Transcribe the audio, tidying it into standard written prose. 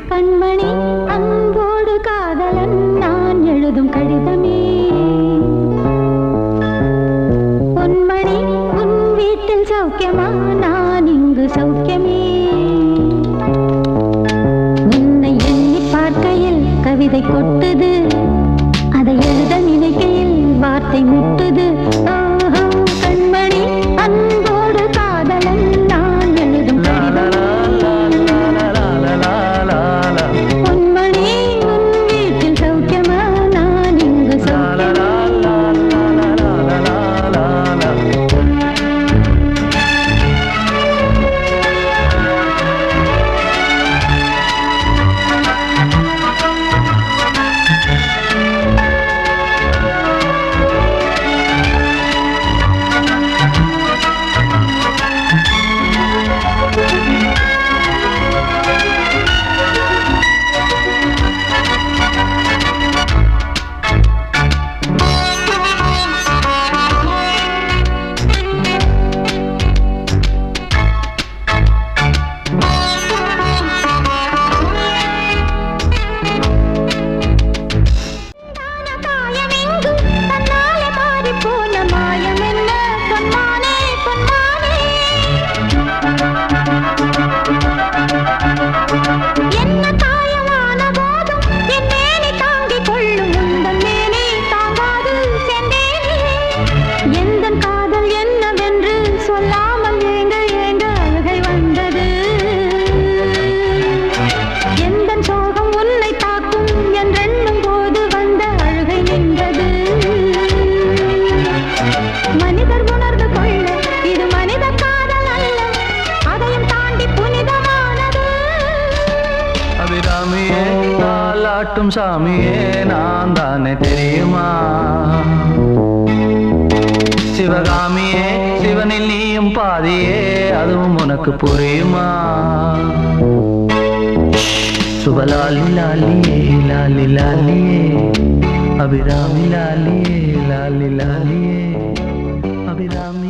கண்மணி அன்போடு காதலன் நான் எழுதும் கடிதமே. பொன்மணி உன் வீட்டில் சௌக்கியமா, நான் இங்கு சௌக்கியமே. உன்னை எண்ணி பார்க்கையில் கவிதை கொட்டுது, அதை எழுத நினைக்கையில் வார்த்தை முட்டுது. கண்மணி அன்போடு காதலன் நான் எழுதும் பொன்மணி உன் வீட்டில் சௌக்கியமா, நான் இங்கு சௌக்கியமா. அபிராமியே தாலாட்டும் சாமியே நான் தானே தெரியுமா? சிவகாமியே சிவனில் நீயும் பாதியே அதுவும் உனக்கு புரியுமா? சுபலாலி லாலியே லாலி லாலியே அபிராமி லாலியே லாலி லாலியே அபிராமி